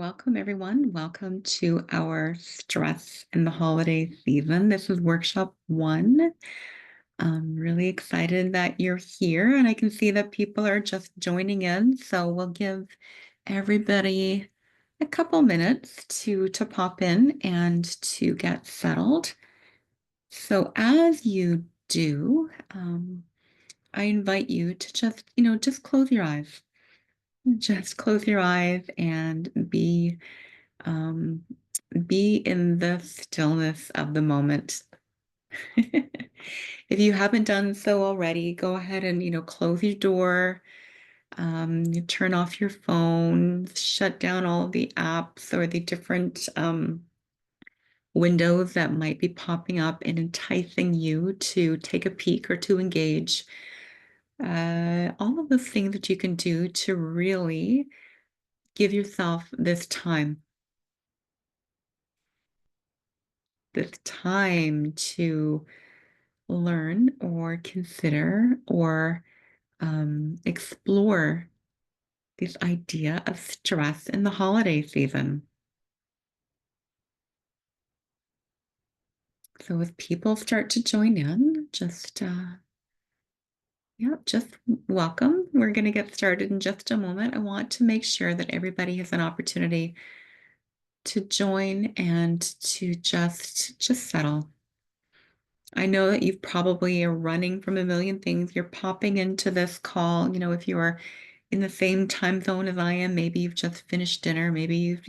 Welcome, everyone. Welcome to our stress in the holiday season. This is workshop one. I'm really excited that you're here, and I can see that people are just joining in. So we'll give everybody a couple minutes to pop in and to get settled. So as you do, I invite you to just close your eyes. Just close your eyes and um, be in the stillness of the moment. If you haven't done so already, go ahead and close your door, you turn off your phone, shut down all of the apps or the different windows that might be popping up and enticing you to take a peek or to engage. All of those things that you can do to really give yourself this time to learn or consider or explore this idea of stress in the holiday season. So as people start to join in, just welcome. We're going to get started in just a moment. I want to make sure that everybody has an opportunity to join and to just settle. I know that you probably are running from a million things. You're popping into this call. If you are in the same time zone as I am, maybe you've just finished dinner. Maybe you've,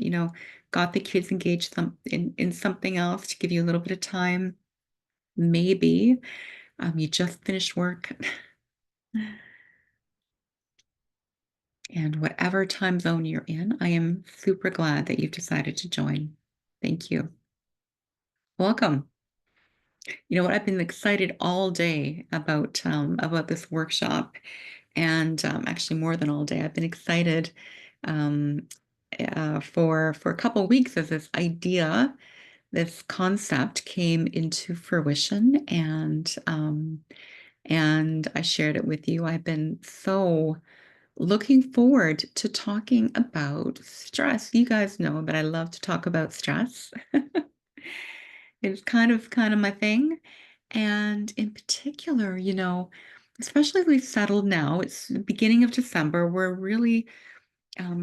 got the kids engaged in something else to give you a little bit of time. Maybe you just finished work. And whatever time zone you're in, I am super glad that you've decided to join. Thank you. Welcome. You know what? I've been excited all day about this workshop, and actually more than all day. I've been excited um, for a couple of weeks as this idea, this concept came into fruition, and I shared it with you. I've been so looking forward to talking about stress. You guys know that I love to talk about stress. It's kind of my thing. And in particular, especially as we've settled now, it's the beginning of December, we're really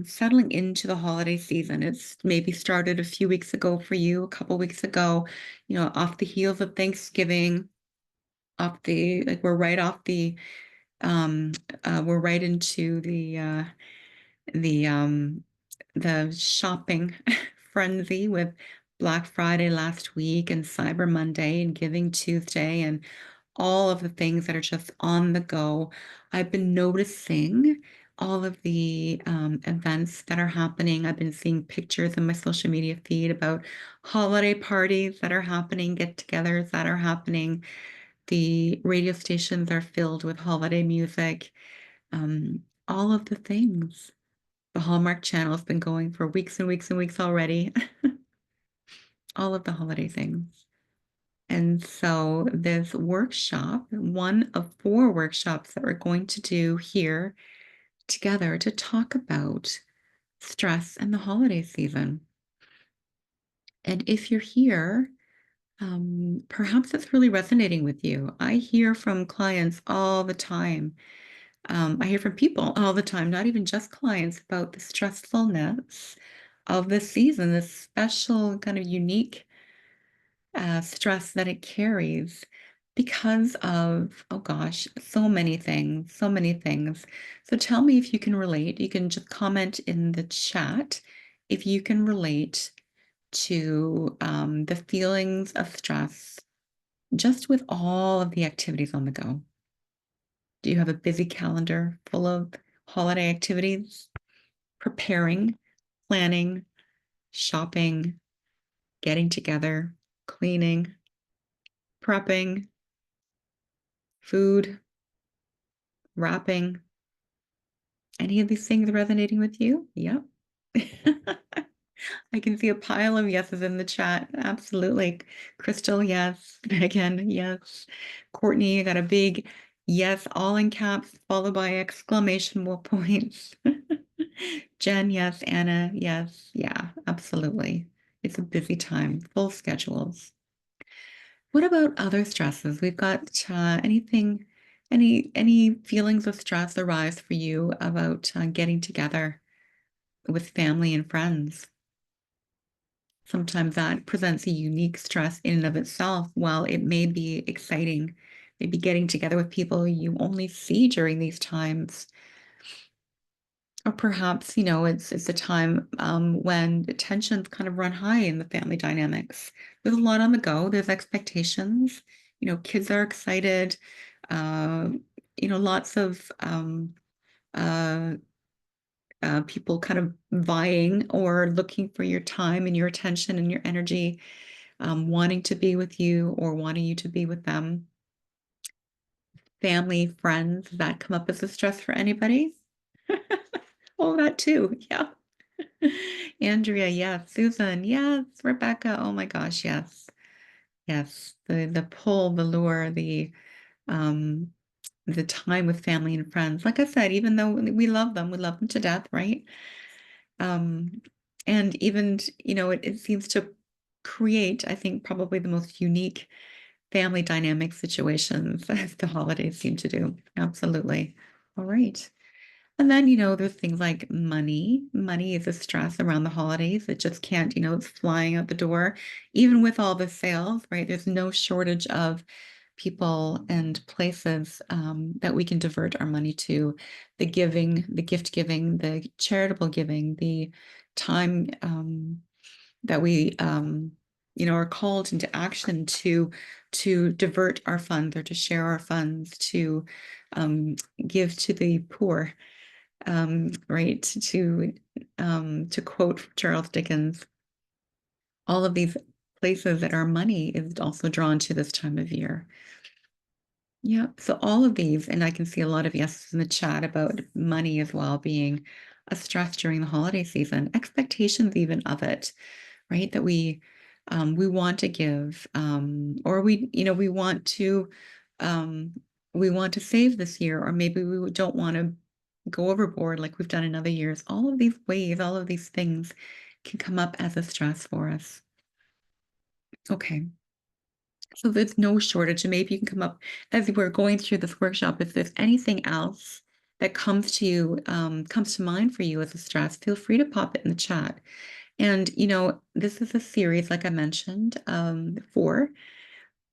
settling into the holiday season. It's maybe started a few weeks ago for you, a couple weeks ago, off the heels of Thanksgiving, we're right off we're right into the um, the shopping frenzy with Black Friday last week and Cyber Monday and Giving Tuesday and all of the things that are just on the go. I've been noticing all of the events that are happening. I've been seeing pictures in my social media feed about holiday parties that are happening, get-togethers that are happening. The radio stations are filled with holiday music, all of the things. The Hallmark Channel has been going for weeks and weeks and weeks already. All of the holiday things. And so this workshop, one of four workshops that we're going to do here together to talk about stress and the holiday season. And if you're here, perhaps it's really resonating with you. I hear from clients all the time. I hear from people all the time, not even just clients, about the stressfulness of the season, this special kind of unique stress that it carries because of, oh gosh, so many things, so many things. So tell me if you can relate. You can just comment in the chat if you can relate to the feelings of stress just with all of the activities on the go. Do you have a busy calendar full of holiday activities? Preparing, planning, shopping, getting together, cleaning, prepping, food, wrapping. Any of these things resonating with you? Yep. I can see a pile of yeses in the chat. Absolutely. Crystal, yes. Megan, yes. Courtney, I got a big yes, all in caps, followed by exclamation points. Jen, yes. Anna, yes. Yeah, absolutely. It's a busy time, full schedules. What about other stresses? We've got any feelings of stress arise for you about getting together with family and friends? Sometimes that presents a unique stress in and of itself. While it may be exciting, maybe getting together with people you only see during these times. Or perhaps, it's a time when the tensions kind of run high in the family dynamics. There's a lot on the go. There's expectations. Kids are excited. Uh, lots of uh, people kind of vying or looking for your time and your attention and your energy, wanting to be with you or wanting you to be with them. Family, friends, that come up as a stress for anybody? Oh, that too. Yeah. Andrea, yes. Susan, yes. Rebecca, oh my gosh, yes. Yes. The pull, the lure, um the time with family and friends. Like I said, even though we love them to death, right? Um, and even, it seems to create, I think, probably the most unique family dynamic situations as the holidays seem to do. Absolutely. All right. And then, there's things like money. Money is a stress around the holidays. It just can't, it's flying out the door. Even with all the sales, right? There's no shortage of people and places that we can divert our money to. The giving, the gift giving, the charitable giving, the time that we, are called into action to divert our funds or to share our funds to um, give to the poor, right? To quote Charles Dickens, all of these places that our money is also drawn to this time of year. Yeah, so all of these, and I can see a lot of yeses in the chat about money as well being a stress during the holiday season, expectations even of it, right? That we want to give, or um, we want to save this year, or maybe we don't want to go overboard like we've done in other years. All of these ways, all of these things can come up as a stress for us. Okay. So there's no shortage. And maybe you can come up as we're going through this workshop. If there's anything else that comes to you, comes to mind for you as a stress, feel free to pop it in the chat. And this is a series, like I mentioned, four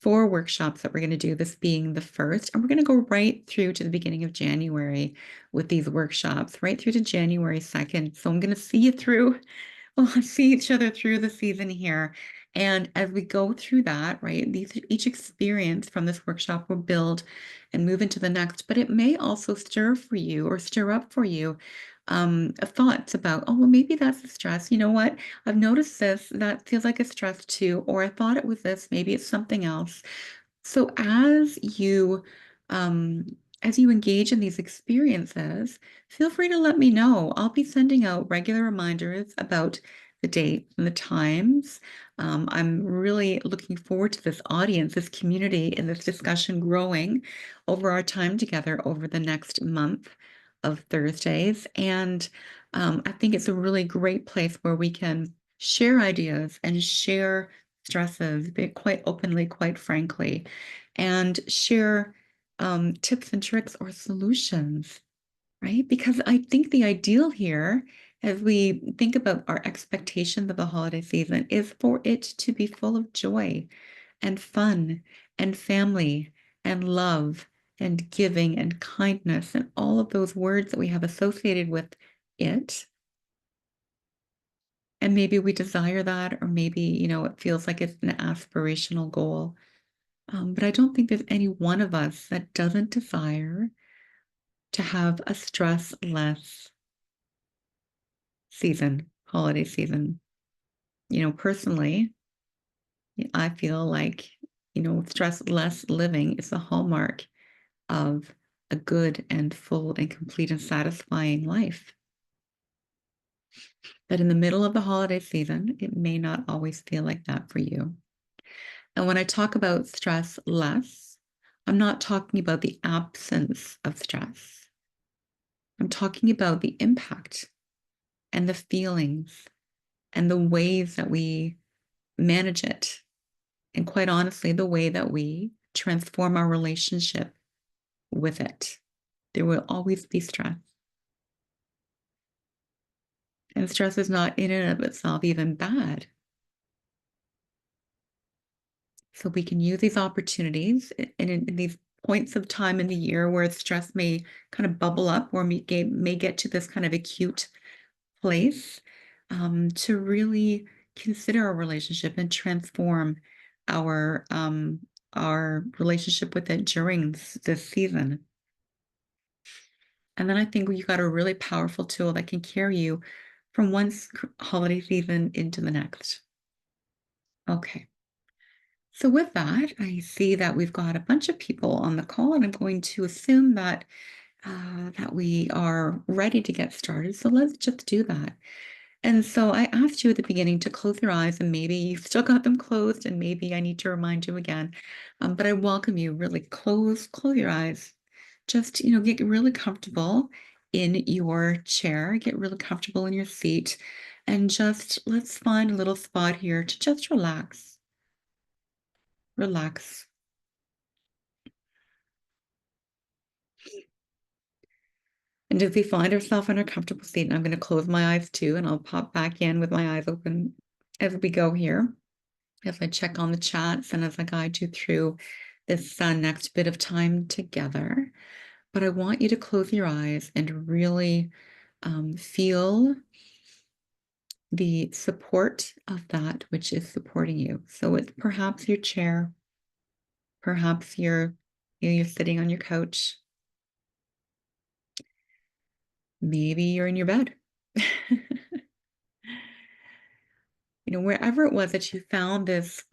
workshops that we're going to do, this being the first. And we're going to go right through to the beginning of January with these workshops, right through to January 2nd. So I'm going to see you through. We'll see each other through the season here. And as we go through that, right, each experience from this workshop will build and move into the next, but it may also stir for you or stir up for you thoughts about, oh, well, maybe that's a stress. You know what? I've noticed this. That feels like a stress too. Or I thought it was this. Maybe it's something else. So um, as you engage in these experiences, feel free to let me know. I'll be sending out regular reminders about the dates and the times. I'm really looking forward to this audience, this community, and this discussion growing over our time together over the next month of Thursdays. And I think it's a really great place where we can share ideas and share stresses, but quite openly, quite frankly, and share tips and tricks or solutions, right? Because I think the ideal here, as we think about our expectations of the holiday season, is for it to be full of joy and fun and family and love and giving and kindness and all of those words that we have associated with it. And maybe we desire that, or maybe, it feels like it's an aspirational goal. But I don't think there's any one of us that doesn't desire to have a stress less season, holiday season. Personally, I feel like, stress less living is the hallmark of a good and full and complete and satisfying life. But in the middle of the holiday season, it may not always feel like that for you. And when I talk about stress less, I'm not talking about the absence of stress. I'm talking about the impact and the feelings and the ways that we manage it. And quite honestly, the way that we transform our relationship with it. There will always be stress. And stress is not in and of itself even bad. So we can use these opportunities in these points of time in the year where stress may kind of bubble up or may get to this kind of acute place, to really consider our relationship and transform our um, our relationship with it during this season. And then I think you got a really powerful tool that can carry you from one holiday season into the next. Okay. So with that, I see that we've got a bunch of people on the call, and I'm going to assume that we are ready to get started. So let's just do that. And so I asked you at the beginning to close your eyes, and maybe you've still got them closed, and maybe I need to remind you again. But I welcome you really close your eyes. Just, get really comfortable in your chair, get really comfortable in your seat, and just let's find a little spot here to just relax. Relax. And if we find ourselves in a comfortable seat, and I'm going to close my eyes too, and I'll pop back in with my eyes open as we go here, as I check on the chats and as I guide you through this next bit of time together. But I want you to close your eyes and really feel the support of that which is supporting you. So it's perhaps your chair, perhaps you're sitting on your couch, maybe you're in your bed. Wherever it was that you found this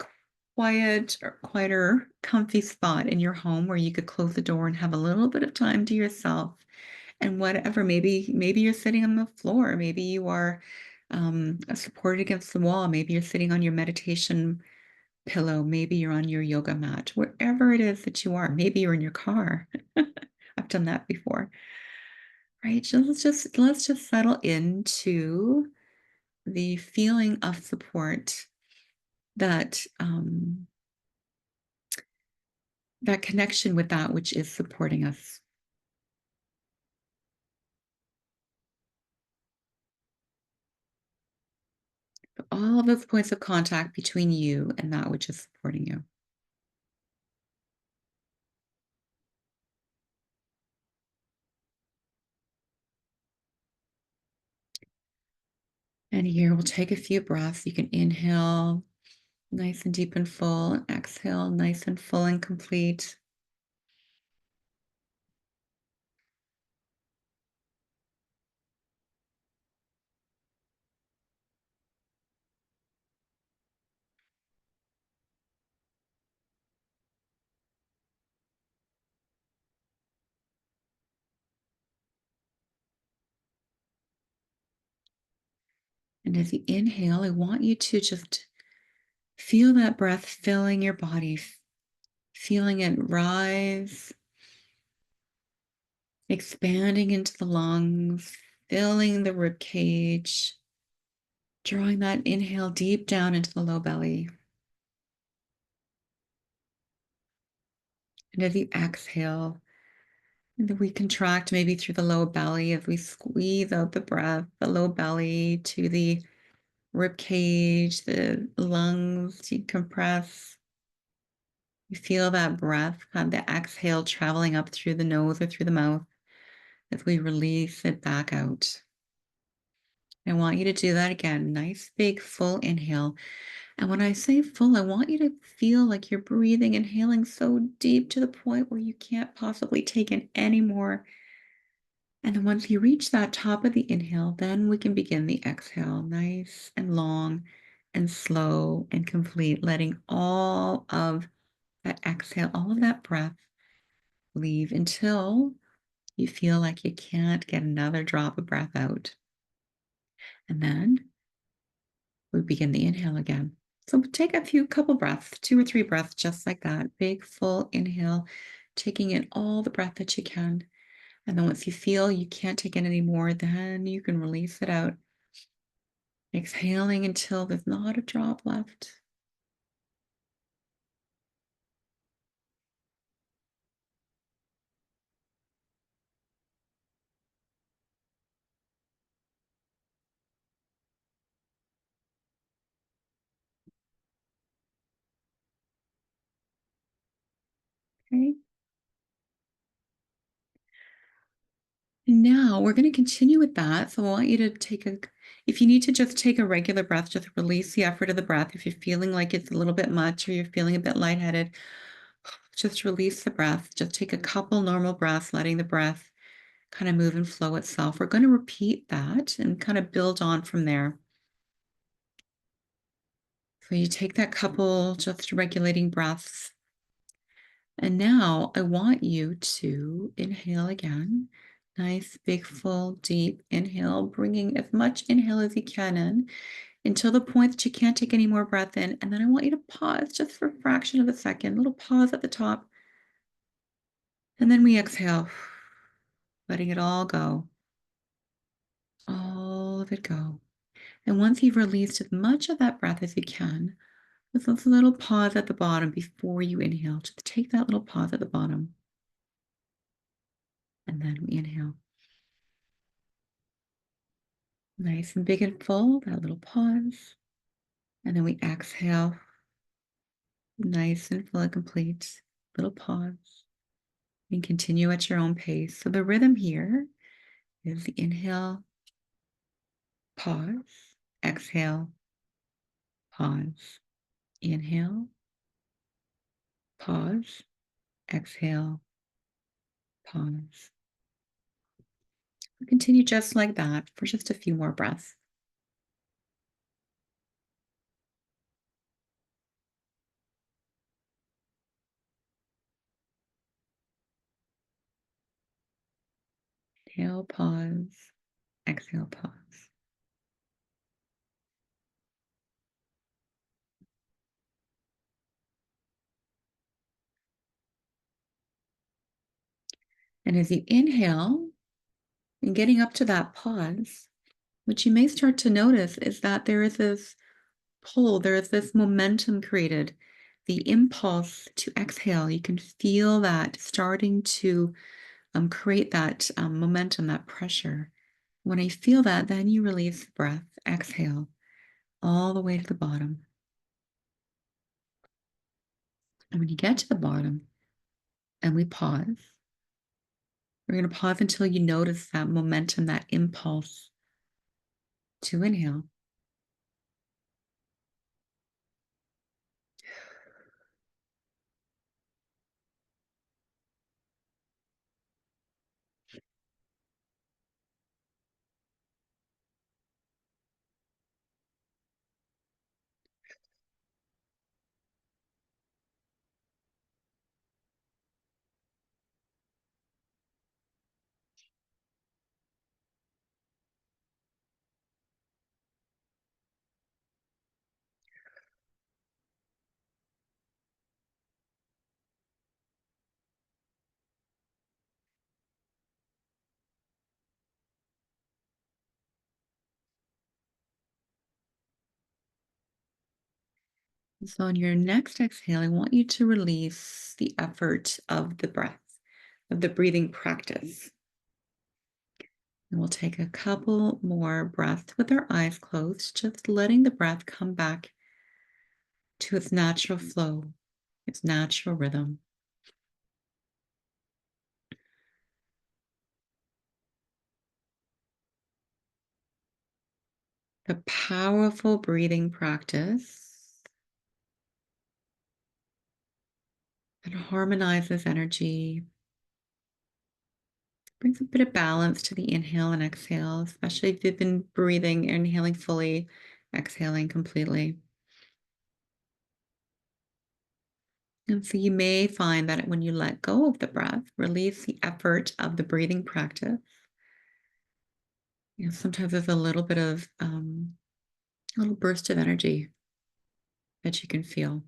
quiet or quieter, comfy spot in your home where you could close the door and have a little bit of time to yourself. And whatever, maybe you're sitting on the floor, maybe you are supported against the wall, maybe you're sitting on your meditation pillow, maybe you're on your yoga mat, wherever it is that you are, maybe you're in your car. I've done that before. Right? So let's just settle into the feeling of support that that connection with that which is supporting us. All of those points of contact between you and that which is supporting you. And here we'll take a few breaths. You can inhale nice and deep and full, and exhale nice and full and complete. And as you inhale, I want you to just feel that breath filling your body, feeling it rise, expanding into the lungs, filling the rib cage, drawing that inhale deep down into the low belly. And as you exhale, and then we contract maybe through the low belly as we squeeze out the breath, the low belly to the rib cage, the lungs decompress. You feel that breath, kind of the exhale traveling up through the nose or through the mouth as we release it back out. I want you to do that again. Nice, big, full inhale. And when I say full, I want you to feel like you're breathing, inhaling so deep to the point where you can't possibly take in any more. And then once you reach that top of the inhale, then we can begin the exhale, nice and long and slow and complete, letting all of that exhale, all of that breath leave until you feel like you can't get another drop of breath out. And then we begin the inhale again. So take couple breaths, 2 or 3 breaths, just like that. Big, full inhale, taking in all the breath that you can. And then once you feel you can't take in any more, then you can release it out. Exhaling until there's not a drop left. Okay. Now we're going to continue with that. So I want you to if you need to just take a regular breath, just release the effort of the breath. If you're feeling like it's a little bit much or you're feeling a bit lightheaded, just release the breath. Just take a couple normal breaths, letting the breath kind of move and flow itself. We're going to repeat that and kind of build on from there. So you take that couple just regulating breaths. And now I want you to inhale again. Nice, big, full, deep inhale, bringing as much inhale as you can in until the point that you can't take any more breath in. And then I want you to pause just for a fraction of a second, a little pause at the top. And then we exhale, letting it all go, all of it go. And once you've released as much of that breath as you can, with a little pause at the bottom before you inhale, just take that little pause at the bottom. And then we inhale. Nice and big and full, that little pause. And then we exhale. Nice and full and complete. Little pause. And continue at your own pace. So the rhythm here is the inhale, pause, exhale, pause. Inhale, pause, exhale, pause. Continue just like that for just a few more breaths. Inhale, pause, exhale, pause. And as you inhale and getting up to that pause, what you may start to notice is that there is this pull, there is this momentum created. The impulse to exhale, you can feel that starting to create that momentum, that pressure. When I feel that, then you release the breath, exhale all the way to the bottom. And when you get to the bottom and we pause, we're going to pause until you notice that momentum, that impulse to inhale. So on your next exhale, I want you to release the effort of the breath, of the breathing practice. And we'll take a couple more breaths with our eyes closed, just letting the breath come back to its natural flow, its natural rhythm. The powerful breathing practice that harmonizes energy, brings a bit of balance to the inhale and exhale, especially if you've been breathing, inhaling fully, exhaling completely. And so you may find that when you let go of the breath, release the effort of the breathing practice. Sometimes there's a little bit of a little burst of energy that you can feel.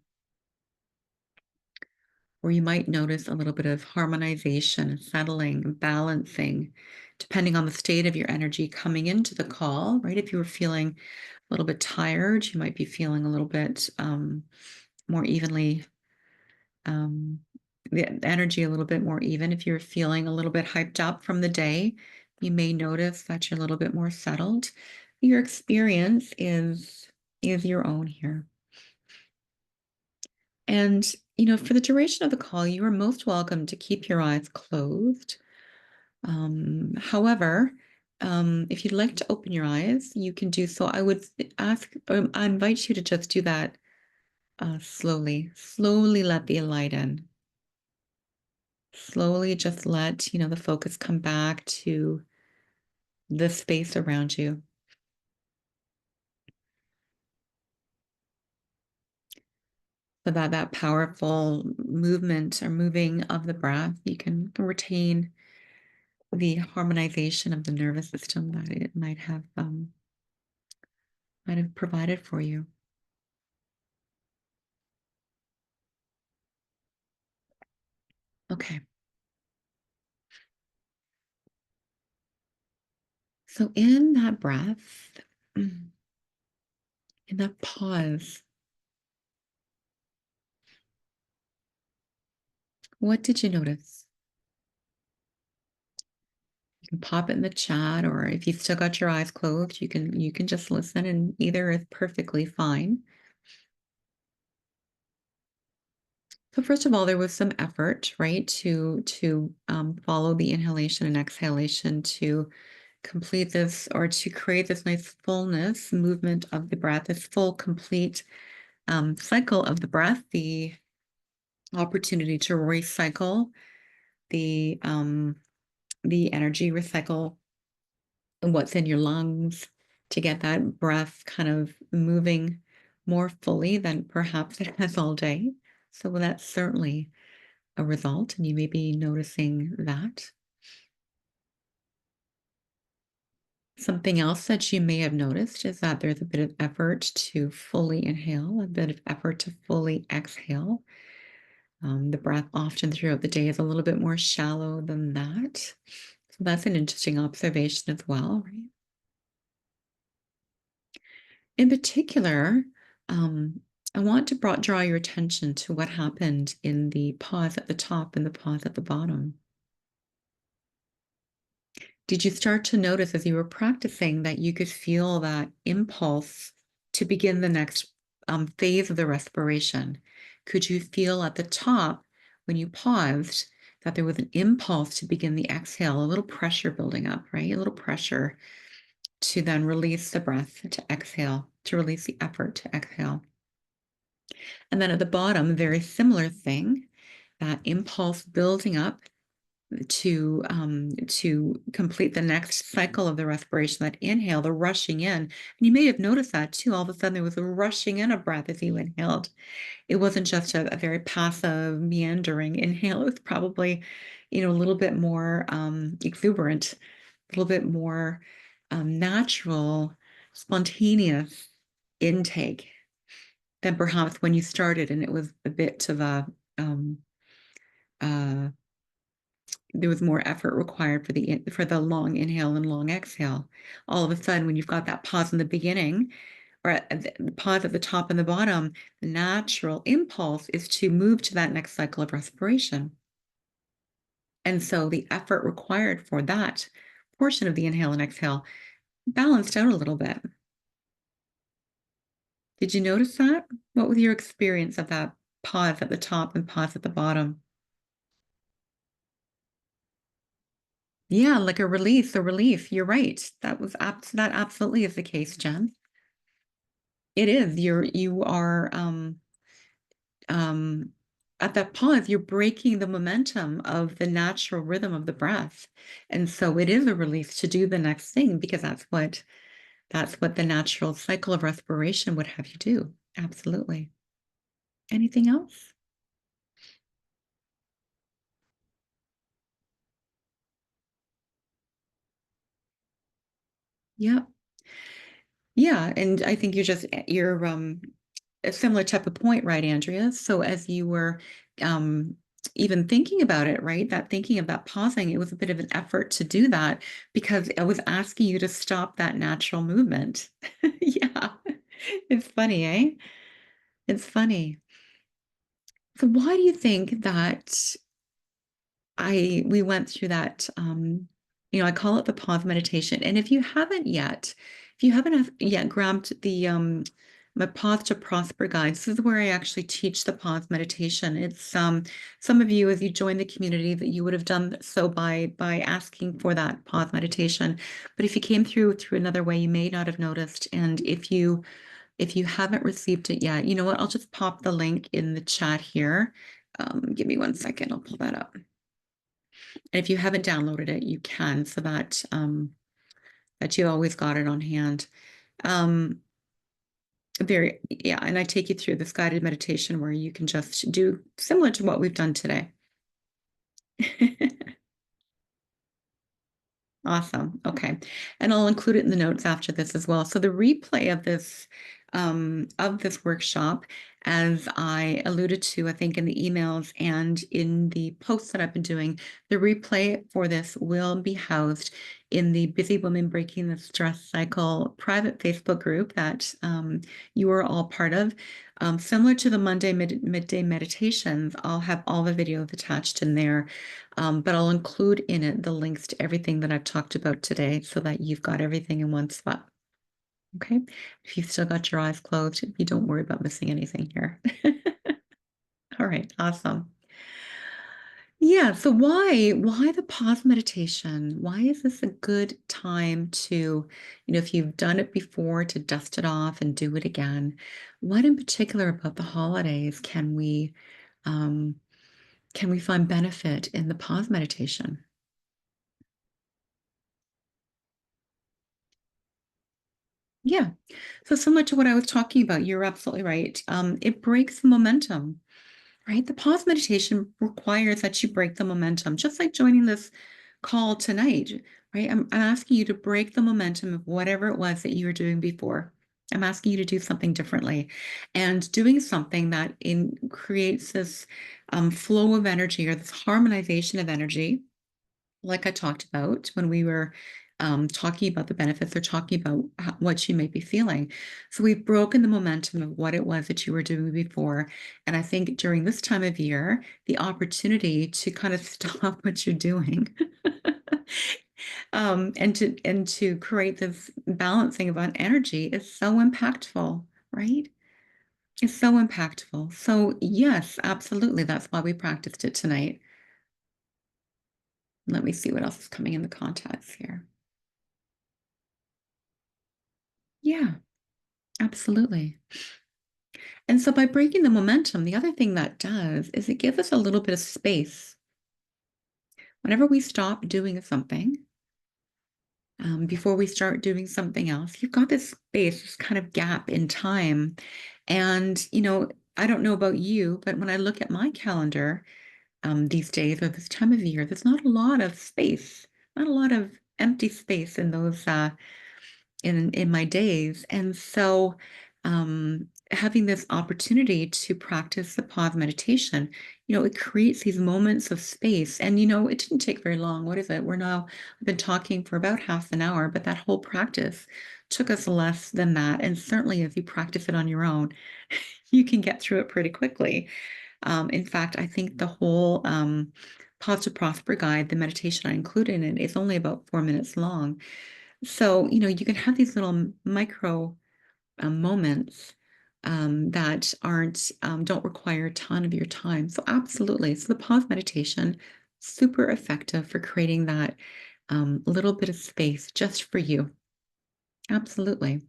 or you might notice a little bit of harmonization, settling, balancing, depending on the state of your energy coming into the call, right? If you were feeling a little bit tired, you might be feeling a little bit more evenly, um, the energy a little bit more even. If you're feeling a little bit hyped up from the day, you may notice that you're a little bit more settled. Your experience is your own here. And, for the duration of the call, you are most welcome to keep your eyes closed. However, if you'd like to open your eyes, you can do so. I would I invite you to just do that slowly. Slowly let the light in. Slowly just let, the focus come back to the space around you. So that powerful movement or moving of the breath, you can retain the harmonization of the nervous system that it might have provided for you. Okay. So in that breath, in that pause, what did you notice? You can pop it in the chat, or if you've still got your eyes closed, you can just listen, and either is perfectly fine. So first of all, there was some effort, right, to follow the inhalation and exhalation to complete this, or to create this nice fullness movement of the breath, this full, complete cycle of the breath, the opportunity to recycle the energy, recycle what's in your lungs, to get that breath kind of moving more fully than perhaps it has all day. So that's certainly a result, and you may be noticing that. Something else that you may have noticed is that there's a bit of effort to fully inhale, a bit of effort to fully exhale. The breath often throughout the day is a little bit more shallow than that. So that's an interesting observation as well, right? In particular, I want to draw your attention to what happened in the pause at the top and the pause at the bottom. Did you start to notice as you were practicing that you could feel that impulse to begin the next phase of the respiration? Could you feel at the top when you paused that there was an impulse to begin the exhale, a little pressure building up, right? A little pressure to then release the breath to exhale, to release the effort to exhale. And then at the bottom, very similar thing, that impulse building up to complete the next cycle of the respiration, that inhale, the rushing in. And you may have noticed that too. All of a sudden, there was a rushing in of breath as you inhaled. It wasn't just a very passive, meandering inhale. It was probably, a little bit more exuberant, a little bit more natural, spontaneous intake than perhaps when you started, and it was a bit of a uh, there was more effort required for the long inhale and long exhale. All of a sudden, when you've got that pause in the beginning, or at the pause at the top and the bottom, the natural impulse is to move to that next cycle of respiration. And so the effort required for that portion of the inhale and exhale balanced out a little bit. Did you notice that? What was your experience of that pause at the top and pause at the bottom? Yeah, like a release, a relief. You're right. That absolutely is the case, Jen. It is. You are um at that pause, you're breaking the momentum of the natural rhythm of the breath. And so it is a release to do the next thing, because that's what the natural cycle of respiration would have you do. Absolutely. Anything else? Yeah. Yeah, and I think you're a similar type of point, right, Andrea? So as you were even thinking about it, right? That thinking of that pausing, it was a bit of an effort to do that because I was asking you to stop that natural movement. Yeah. It's funny, eh? It's funny. So why do you think that I we went through that, I call it the pause meditation. And if you haven't yet grabbed the my Pause to Prosper guide, this is where I actually teach the pause meditation. It's some of you, as you join the community, that you would have done so by asking for that pause meditation. But if you came through another way, you may not have noticed. And if you haven't received it yet, you know what? I'll just pop the link in the chat here. Give me one second. I'll pull that up. And if you haven't downloaded it, you can, so that you always got it on hand. Um, yeah, and I take you through this guided meditation where you can just do similar to what we've done today. Awesome. Okay. And I'll include it in the notes after this as well. So the replay of this workshop, as I alluded to, I think in the emails and in the posts that I've been doing, the replay for this will be housed in the Busy Women Breaking the Stress Cycle private Facebook group that you are all part of. Similar to the Monday midday meditations, I'll have all the videos attached in there. But I'll include in it the links to everything that I've talked about today so that you've got everything in one spot. Okay. If you've still got your eyes closed, you don't worry about missing anything here. All right. Awesome. Yeah. So why the pause meditation? Why is this a good time to, if you've done it before, to dust it off and do it again? What in particular about the holidays um, can we find benefit in the pause meditation? Yeah. So similar to what I was talking about, you're absolutely right. It breaks the momentum, right? The pause meditation requires that you break the momentum, just like joining this call tonight, right? I'm asking you to break the momentum of whatever it was that you were doing before. I'm asking you to do something differently and doing something that creates this flow of energy or this harmonization of energy like I talked about when we were talking about the benefits or talking about what you may be feeling. So we've broken the momentum of what it was that you were doing before. And I think during this time of year, the opportunity to kind of stop what you're doing and to create this balancing of energy is so impactful, right? It's so impactful. So yes, absolutely. That's why we practiced it tonight. Let me see what else is coming in the contacts here. Yeah, absolutely. And so by breaking the momentum, the other thing that does is it gives us a little bit of space. Whenever we stop doing something, before we start doing something else, you've got this space, this kind of gap in time. And, I don't know about you, but when I look at my calendar these days or this time of year, there's not a lot of space, not a lot of empty space in those in my days. And so having this opportunity to practice the pause meditation, it creates these moments of space. And it didn't take very long. What is it? I've been talking for about half an hour, but that whole practice took us less than that. And certainly if you practice it on your own, you can get through it pretty quickly. In fact, I think the whole Pause to Prosper guide, the meditation I include in it, is only about 4 minutes long. So, you can have these little micro moments that don't require a ton of your time. So, absolutely. So, the pause meditation, super effective for creating that little bit of space just for you. Absolutely.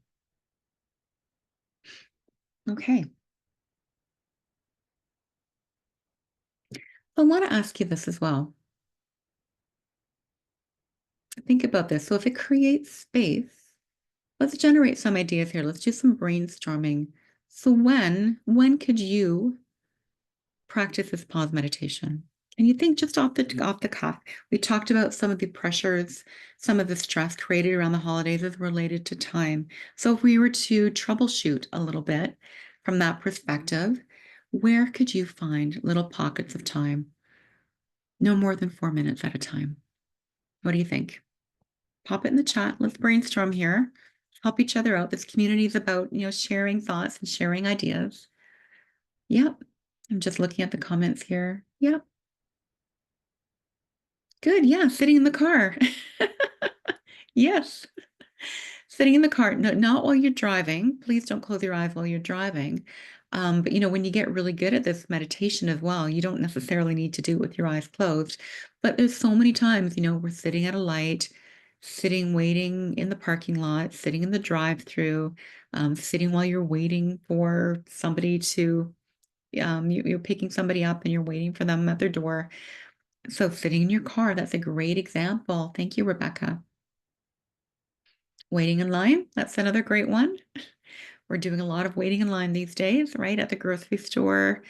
Okay. I want to ask you this as well. Think about this. So, if it creates space, let's generate some ideas here. Let's do some brainstorming. So, when could you practice this pause meditation? And you think just off the cuff, we talked about some of the pressures, some of the stress created around the holidays is related to time. So if we were to troubleshoot a little bit from that perspective, where could you find little pockets of time? No more than 4 minutes at a time. What do you think? Pop it in the chat. Let's brainstorm here. Help each other out. This community is about, sharing thoughts and sharing ideas. Yep. I'm just looking at the comments here. Yep. Good. Yeah. Sitting in the car. Yes. Sitting in the car, no, not while you're driving. Please don't close your eyes while you're driving. But when you get really good at this meditation as well, you don't necessarily need to do it with your eyes closed. But there's so many times, we're sitting at a light, sitting, waiting in the parking lot, sitting in the drive-through, sitting while you're waiting for somebody to, you're picking somebody up and you're waiting for them at their door. So sitting in your car, that's a great example. Thank you, Rebecca. Waiting in line, that's another great one. We're doing a lot of waiting in line these days, right? At the grocery store,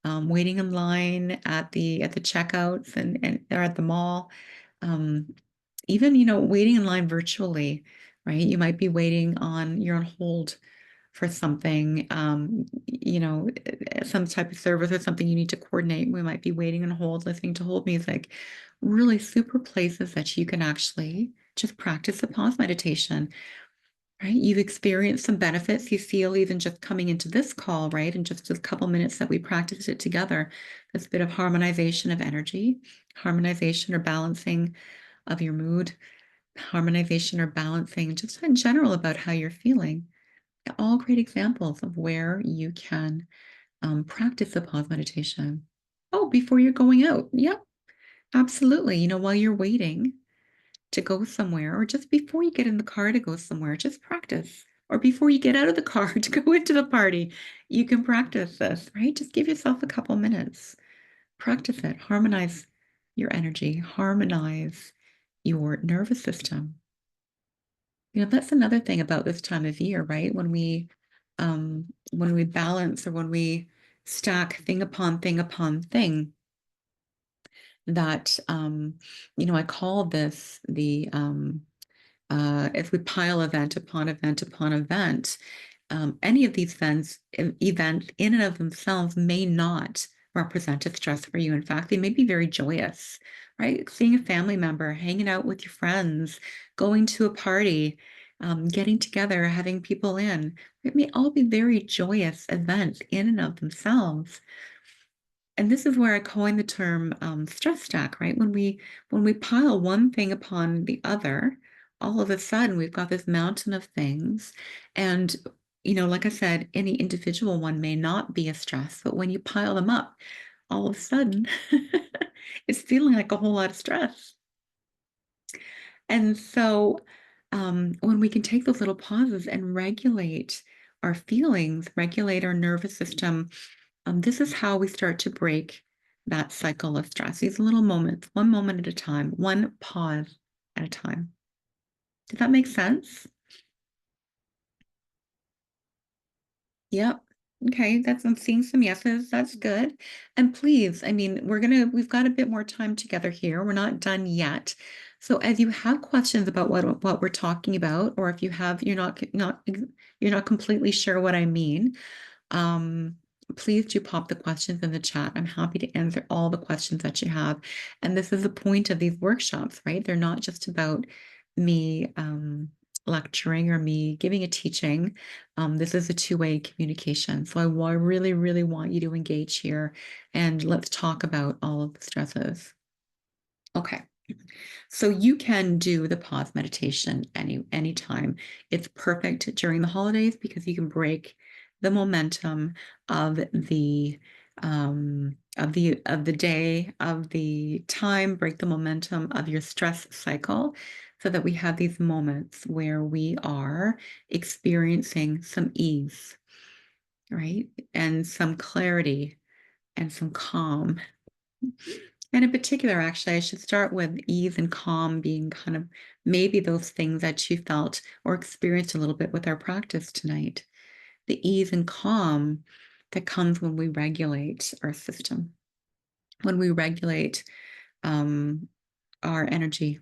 waiting in line at the checkouts and or at the mall. Um, Even, waiting in line virtually, right? You might be you're on hold for something, some type of service or something you need to coordinate. We might be waiting on hold, listening to hold music. Really super places that you can actually just practice the pause meditation, right? You've experienced some benefits you feel even just coming into this call, right? In just a couple minutes that we practiced it together, this bit of harmonization of energy, harmonization or balancing of your mood, harmonization or balancing just in general about how you're feeling. All great examples of where you can practice the pause meditation. Oh, before you're going out. Yep, absolutely. While you're waiting to go somewhere, or just before you get in the car to go somewhere, just practice. Or before you get out of the car to go into the party, you can practice this, right? Just give yourself a couple minutes. Practice it. Harmonize your energy, harmonize your nervous system. That's another thing about this time of year, right? When we balance or when we stack thing upon thing upon thing, that I call this the if we pile event upon event upon event, any of these events in and of themselves may not represent a stress for you. In fact, they may be very joyous, right? Seeing a family member, hanging out with your friends, going to a party, getting together, having people in. It may all be very joyous events in and of themselves. And this is where I coined the term stress stack, right? When we pile one thing upon the other, all of a sudden we've got this mountain of things. And, like I said, any individual one may not be a stress, but when you pile them up, all of a sudden it's feeling like a whole lot of stress. And so when we can take those little pauses and regulate our feelings, regulate our nervous system, this is how we start to break that cycle of stress. These little moments, one moment at a time, one pause at a time. Does that make sense? Yep. Okay, I'm seeing some yeses. That's good. And please, I mean, we've got a bit more time together here. We're not done yet. So as you have questions about what we're talking about, or if you're not completely sure what I mean, um, please do pop the questions in the chat. I'm happy to answer all the questions that you have. And this is the point of these workshops, right? They're not just about me lecturing or me giving a teaching. This is a two-way communication. So I really, really want you to engage here and let's talk about all of the stresses. Okay. So you can do the pause meditation anytime. It's perfect during the holidays because you can break the momentum of the day, of the time, break the momentum of your stress cycle so that we have these moments where we are experiencing some ease, right? And some clarity and some calm. And in particular, actually, I should start with ease and calm being kind of maybe those things that you felt or experienced a little bit with our practice tonight. The ease and calm that comes when we regulate our system, when we regulate our energy,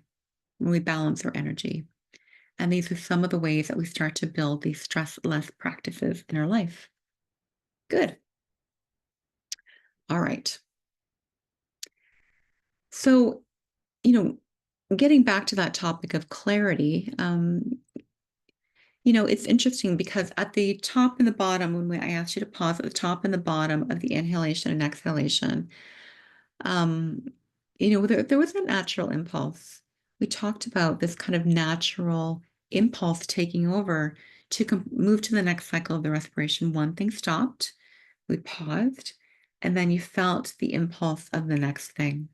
when we balance our energy. And these are some of the ways that we start to build these stress-less practices in our life. Good. All right. So, you know, getting back to that topic of clarity, it's interesting because at the top and the bottom, I asked you to pause at the top and the bottom of the inhalation and exhalation, um, there was a natural impulse. We talked about this kind of natural impulse taking over to move to the next cycle of the respiration. One thing stopped, we paused, and then you felt the impulse of the next thing.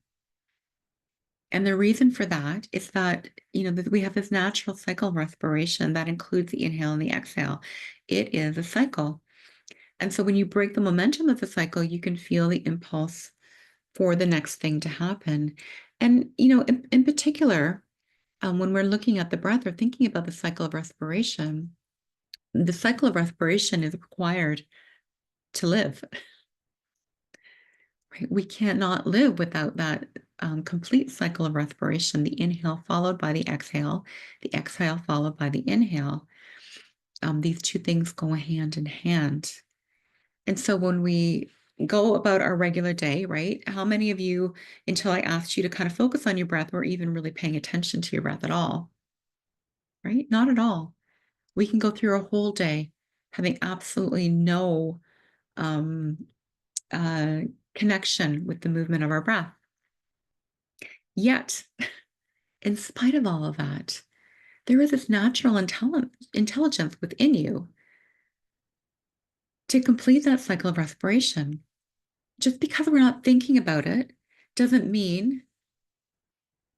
And the reason for that is that, that we have this natural cycle of respiration that includes the inhale and the exhale. It is a cycle. And so when you break the momentum of the cycle, you can feel the impulse for the next thing to happen. And, in particular, when we're looking at the breath or thinking about the cycle of respiration, the cycle of respiration is required to live. Right? We cannot live without that complete cycle of respiration, the inhale followed by the exhale followed by the inhale. These two things go hand in hand. And so when we go about our regular day, right? How many of you, until I asked you to kind of focus on your breath, were even really paying attention to your breath at all? Right? Not at all. We can go through a whole day having absolutely no um, uh, connection with the movement of our breath. Yet, in spite of all of that, there is this natural intelligence within you to complete that cycle of respiration. Just because we're not thinking about it doesn't mean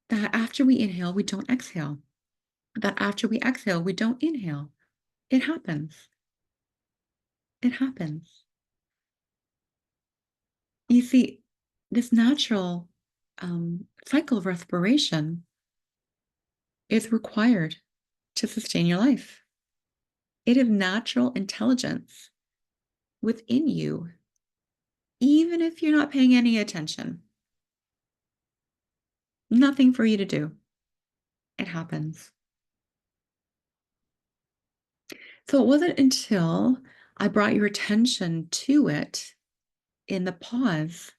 that after we inhale, we don't exhale, that after we exhale, we don't inhale. It happens. It happens. You see, this natural cycle of respiration is required to sustain your life. It is natural intelligence within you, even if you're not paying any attention. Nothing for you to do. It happens. So it wasn't until I brought your attention to it in the pause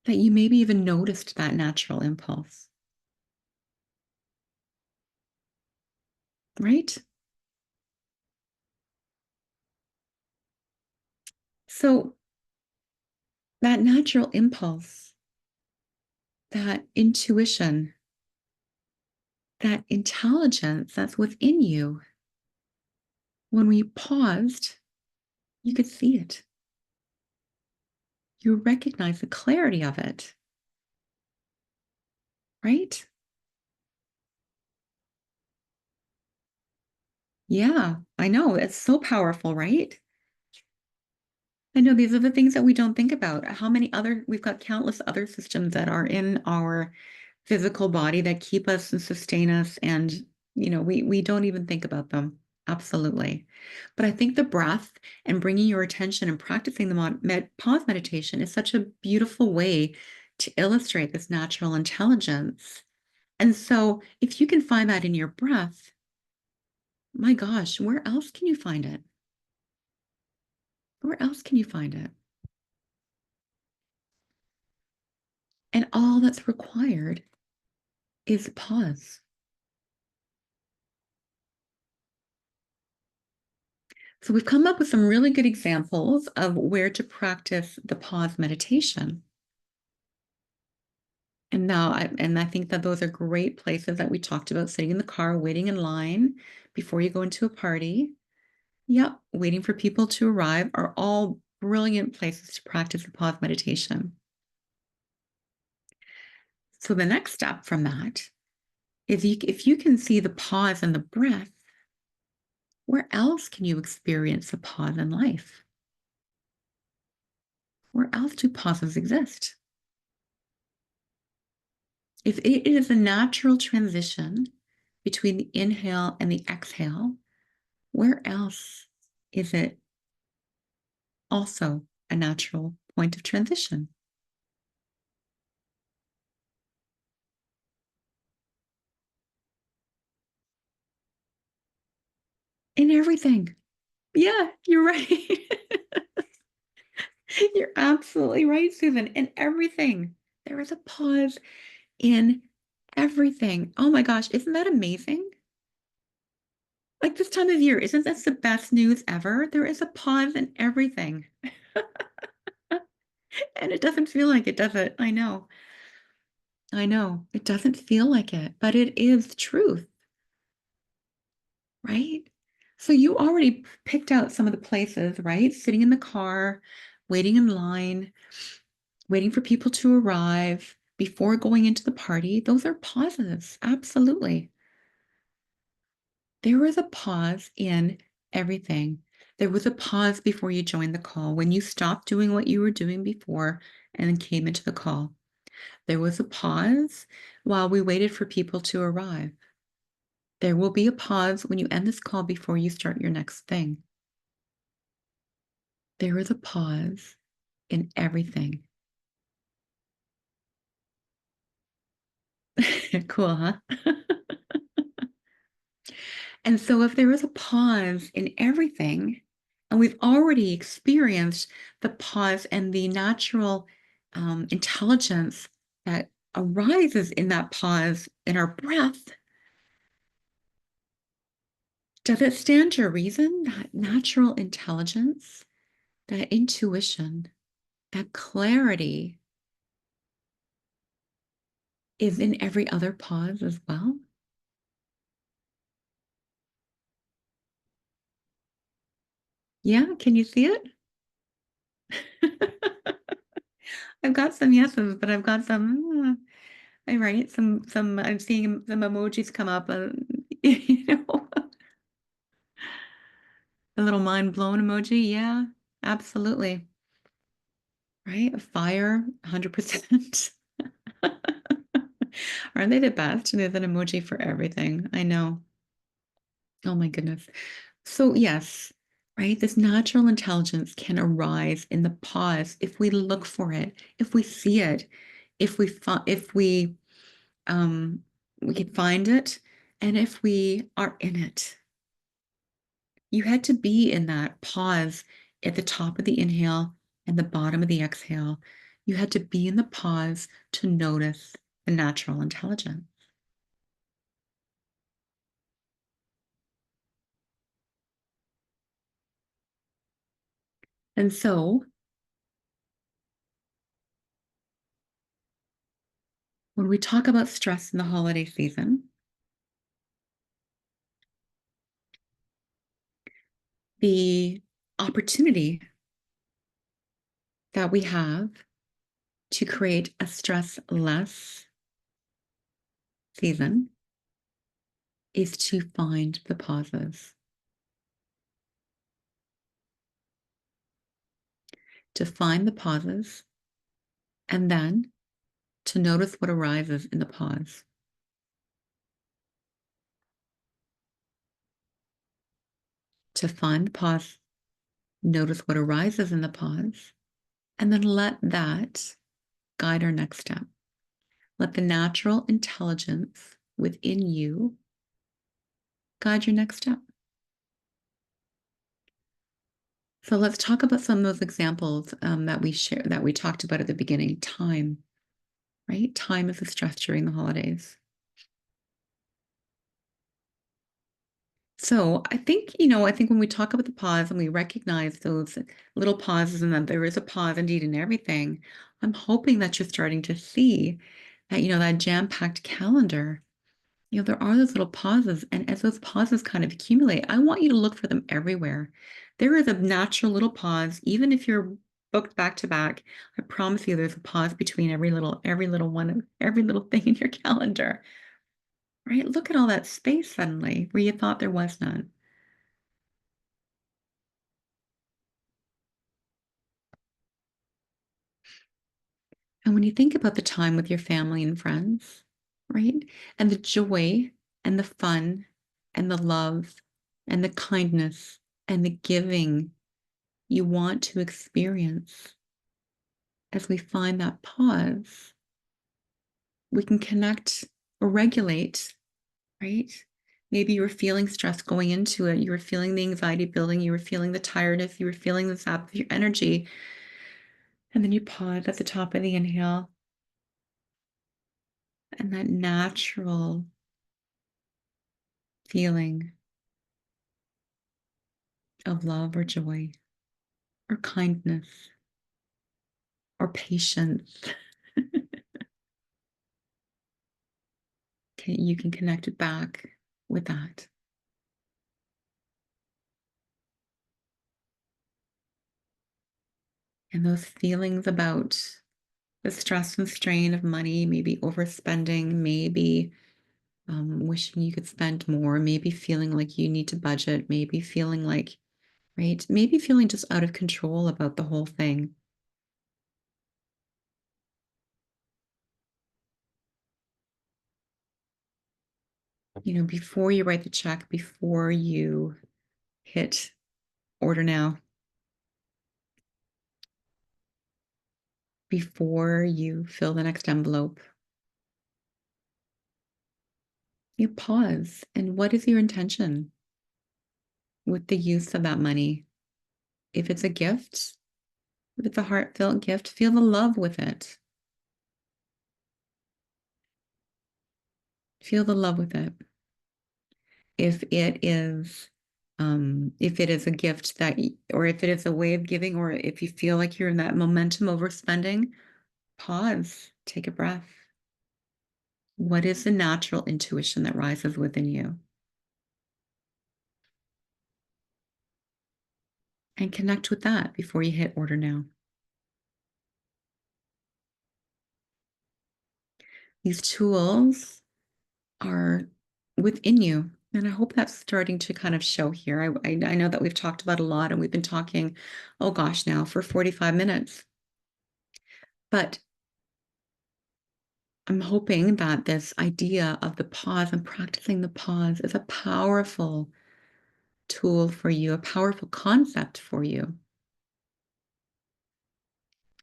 that you maybe even noticed that natural impulse, right? So that natural impulse, that intuition, that intelligence that's within you, when we paused, you could see it. You recognize the clarity of it, right? Yeah, I know. It's so powerful, right? I know these are the things that we don't think about. We've got countless other systems that are in our physical body that keep us and sustain us. And, we don't even think about them. Absolutely. But I think the breath and bringing your attention and practicing the pause meditation is such a beautiful way to illustrate this natural intelligence. And so if you can find that in your breath, my gosh, where else can you find it? Where else can you find it? And all that's required is pause. So we've come up with some really good examples of where to practice the pause meditation. And I think that those are great places that we talked about, sitting in the car, waiting in line before you go into a party. Yep, waiting for people to arrive are all brilliant places to practice the pause meditation. So the next step from that is if you can see the pause and the breath, where else can you experience the pause in life? Where else do pauses exist? If it is a natural transition between the inhale and the exhale, where else is it also a natural point of transition? In everything. Yeah, you're right. You're absolutely right, Susan. In everything. There is a pause in everything. Oh my gosh, isn't that amazing? Like this time of year, isn't that the best news ever? There is a pause in everything. And it doesn't feel like it, does it? I know. I know. It doesn't feel like it, but it is truth, right? So you already picked out some of the places, right? Sitting in the car, waiting in line, waiting for people to arrive before going into the party. Those are pauses. Absolutely. There was a pause in everything. There was a pause before you joined the call when you stopped doing what you were doing before and then came into the call. There was a pause while we waited for people to arrive. There will be a pause when you end this call before you start your next thing. There is a pause in everything. Cool, huh? And so, if there is a pause in everything, and we've already experienced the pause and the natural intelligence that arises in that pause in our breath, does it stand to reason that natural intelligence, that intuition, that clarity is in every other pause as well? Yeah, can you see it? I've got some yeses, but I've got some. All right, some. I'm seeing some emojis come up. You know, a little mind blown emoji. Yeah, absolutely. Right, a fire, 100%. Aren't they the best? There's an emoji for everything. I know. Oh my goodness. So yes, right. This natural intelligence can arise in the pause if we look for it, if we see it, if we can find it, and if we are in it. You had to be in that pause at the top of the inhale and the bottom of the exhale. You had to be in the pause to notice the natural intelligence. And so when we talk about stress in the holiday season, the opportunity that we have to create a stress less season is to find the pauses, to find the pauses, and then to notice what arises in the pause, to find the pause, notice what arises in the pause, and then let that guide our next step. Let the natural intelligence within you guide your next step. So let's talk about some of those examples that we talked about at the beginning. Time, right? Time is a stress during the holidays. So I think when we talk about the pause and we recognize those little pauses and that there is a pause indeed in everything, I'm hoping that you're starting to see that, that jam-packed calendar, there are those little pauses. And as those pauses kind of accumulate, I want you to look for them everywhere. There is a natural little pause, even if you're booked back to back. I promise you there's a pause between every little thing in your calendar, right? Look at all that space suddenly where you thought there was none. And when you think about the time with your family and friends, right? And the joy and the fun and the love and the kindness and the giving you want to experience, as we find that pause, we can connect or regulate, right? Maybe you were feeling stress going into it. You were feeling the anxiety building. You were feeling the tiredness. You were feeling the sap of your energy. And then you pause at the top of the inhale and that natural feeling of love or joy or kindness or patience. Okay, you can connect it back with that. And those feelings about the stress and strain of money, maybe overspending, maybe wishing you could spend more, maybe feeling like you need to budget, maybe feeling like, right? Maybe feeling just out of control about the whole thing. Before you write the check, before you hit order now, before you fill the next envelope, you pause. And what is your intention with the use of that money? If it's a gift, if it's a heartfelt gift, feel the love with it. Feel the love with it. If it is a gift or if it is a way of giving, or if you feel like you're in that momentum overspending, pause, take a breath. What is the natural intuition that rises within you? And connect with that before you hit order now. These tools are within you. And I hope that's starting to kind of show here. I know that we've talked about a lot, and we've been talking, oh gosh, now for 45 minutes. But I'm hoping that this idea of the pause and practicing the pause is a powerful tool for you, a powerful concept for you.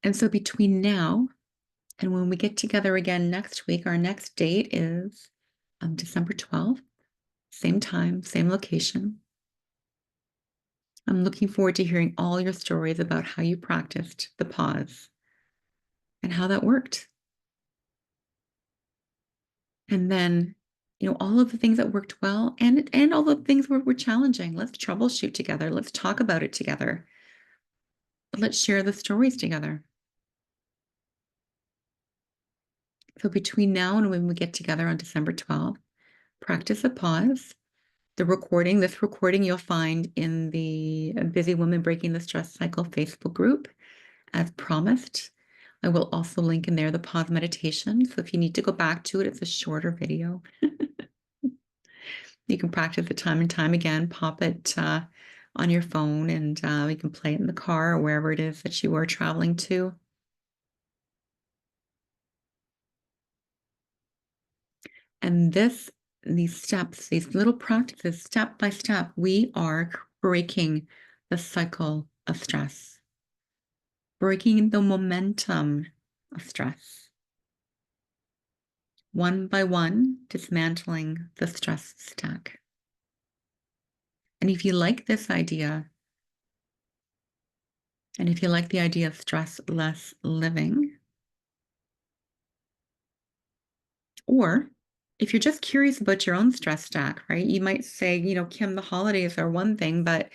And so between now and when we get together again next week, our next date is December 12th, same time, same location. I'm looking forward to hearing all your stories about how you practiced the pause and how that worked. And then, all of the things that worked well and all the things were challenging. Let's troubleshoot together. Let's talk about it together. Let's share the stories together. So between now and when we get together on December 12th, practice a pause. This recording you'll find in the Busy Woman Breaking the Stress Cycle Facebook group, as promised. I will also link in there the pause meditation. So if you need to go back to it, it's a shorter video. You can practice it time and time again, pop it on your phone, and you can play it in the car or wherever it is that you are traveling to. And these steps, these little practices, step by step, we are breaking the cycle of stress, breaking the momentum of stress. One by one, dismantling the stress stack. And if you like this idea, and if you like the idea of stress less living, or if you're just curious about your own stress stack, right? You might say, Kim, the holidays are one thing, but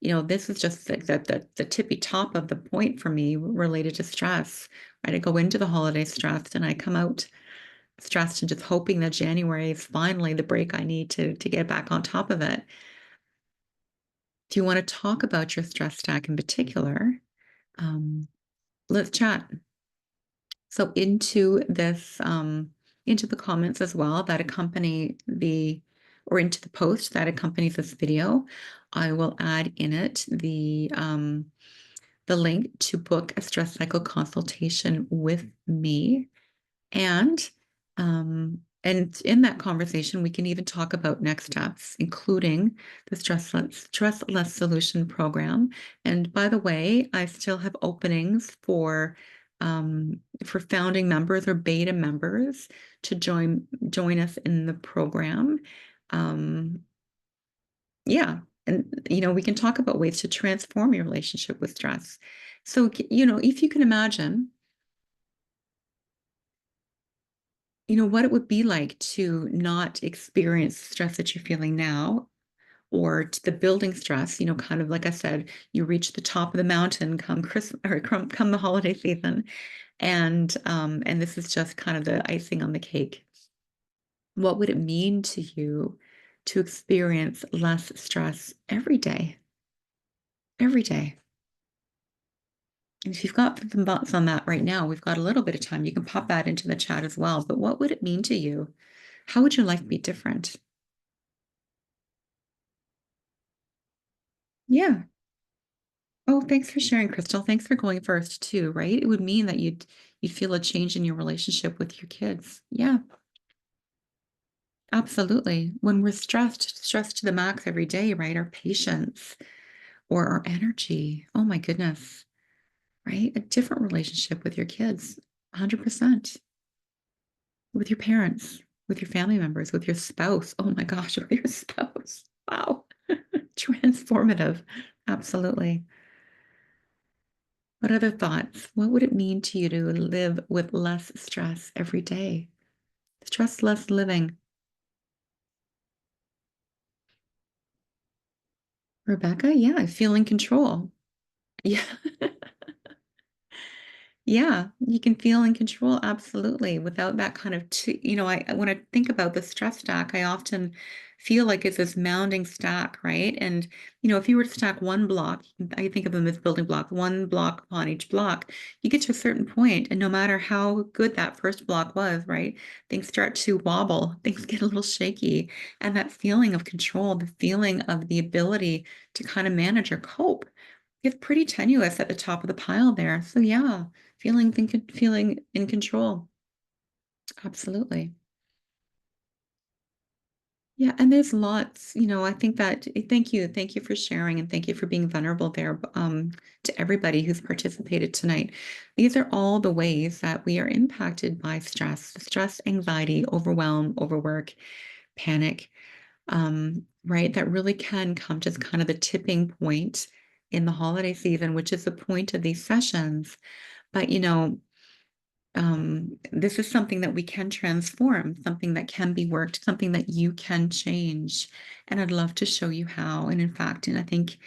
this is just the tippy top of the point for me related to stress. Right? I go into the holiday stressed and I come out stressed and just hoping that January is finally the break I need to get back on top of it. Do you want to talk about your stress stack in particular? Let's chat. So into the comments as well that accompany or into the post that accompanies this video, I will add in it the link to book a stress cycle consultation with me. And in that conversation, we can even talk about next steps, including the Stress Less Solution program. And by the way, I still have openings for founding members or beta members to join us in the program. Yeah. And, we can talk about ways to transform your relationship with stress. So, if you can imagine, what it would be like to not experience the stress that you're feeling now, or to the building stress, kind of like I said, you reach the top of the mountain come Christmas or come the holiday season, and this is just kind of the icing on the cake. What would it mean to you to experience less stress every day? Every day. And if you've got some thoughts on that right now, we've got a little bit of time. You can pop that into the chat as well. But what would it mean to you? How would your life be different? Yeah. Oh, thanks for sharing, Crystal. Thanks for going first too, right? It would mean that you'd feel a change in your relationship with your kids. Yeah, absolutely. When we're stressed to the max every day, right? Our patience or our energy. Oh my goodness, right? A different relationship with your kids, 100%. With your parents, with your family members, with your spouse. Oh my gosh, with your spouse. Wow. Transformative. Absolutely. What other thoughts? What would it mean to you to live with less stress every day? Stress less living. Rebecca, yeah, I feel in control. Yeah. Yeah, you can feel in control, absolutely, without that kind of when I think about the stress stack, I often feel like it's this mounding stack, right? And, if you were to stack one block, I think of them as building blocks, one block upon each block, you get to a certain point, and no matter how good that first block was, right, things start to wobble, things get a little shaky, and that feeling of control, the feeling of the ability to kind of manage or cope, it's pretty tenuous at the top of the pile there. So yeah, feeling in control. Absolutely. Yeah, and there's lots, I think that thank you for sharing and thank you for being vulnerable there to everybody who's participated tonight. These are all the ways that we are impacted by stress, anxiety, overwhelm, overwork, panic, right? That really can come to kind of the tipping point in the holiday season, which is the point of these sessions. But this is something that we can transform, something that can be worked, something that you can change. And I'd love to show you how. And in fact, and I think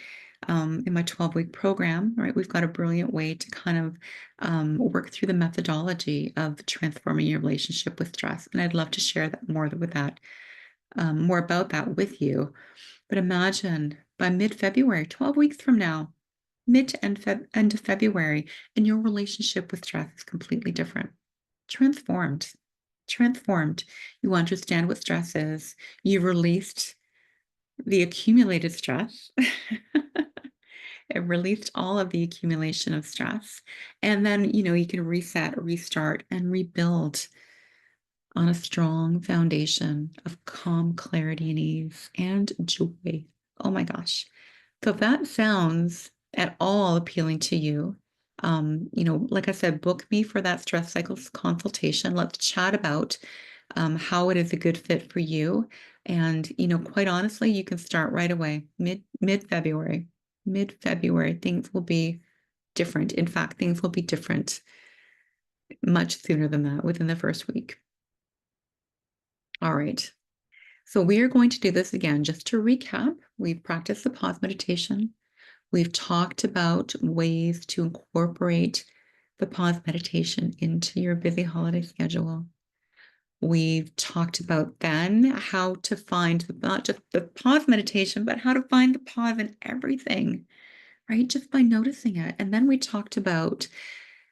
in my 12-week program, right, we've got a brilliant way to kind of work through the methodology of transforming your relationship with stress. And I'd love to share that more about that with you. But imagine by mid-February, 12 weeks from now, mid to end of February, and your relationship with stress is completely different. Transformed. Transformed. You understand what stress is. You've released the accumulated stress. It released all of the accumulation of stress. And then, you can reset, restart, and rebuild on a strong foundation of calm, clarity, and ease and joy. Oh my gosh. So if that sounds at all appealing to you, like I said, book me for that stress cycles consultation. Let's chat about how it is a good fit for you. And, quite honestly, you can start right away, mid-February. Mid-February, things will be different. In fact, things will be different much sooner than that, within the first week. All right. So we are going to do this again. Just to recap, we've practiced the pause meditation. We've talked about ways to incorporate the pause meditation into your busy holiday schedule. We've talked about then how to find not just the pause meditation, but how to find the pause in everything, right? Just by noticing it. And then we talked about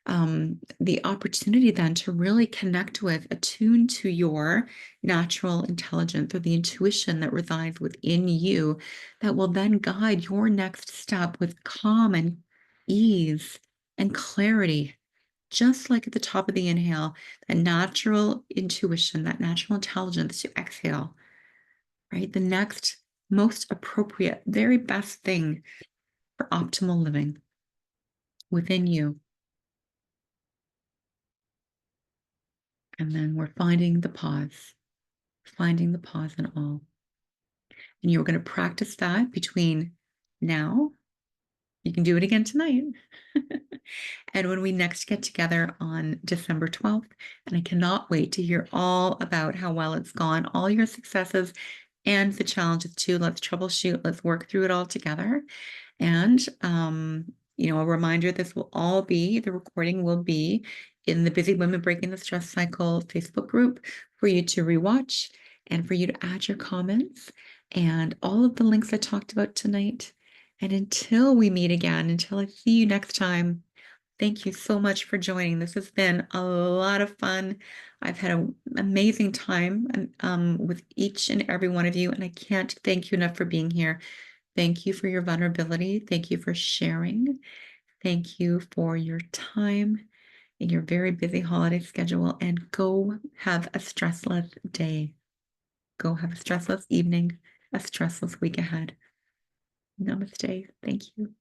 the opportunity then to really connect with, attune to your natural intelligence or the intuition that resides within you that will then guide your next step with calm and ease and clarity. Just like at the top of the inhale, that natural intuition, that natural intelligence to exhale, right? The next most appropriate, very best thing for optimal living within you. And then we're finding the pause in all. And you're going to practice that between now You can do it again tonight. And when we next get together on December 12th, and I cannot wait to hear all about how well it's gone, all your successes and the challenges too. Let's troubleshoot, let's work through it all together. And, a reminder, the recording will be in the Busy Women Breaking the Stress Cycle Facebook group for you to rewatch and for you to add your comments and all of the links I talked about tonight. And until we meet again, until I see you next time, thank you so much for joining. This has been a lot of fun. I've had an amazing time with each and every one of you, and I can't thank you enough for being here. Thank you for your vulnerability. Thank you for sharing. Thank you for your time in your very busy holiday schedule, and go have a stressless day. Go have a stressless evening, a stressless week ahead. Namaste. Thank you.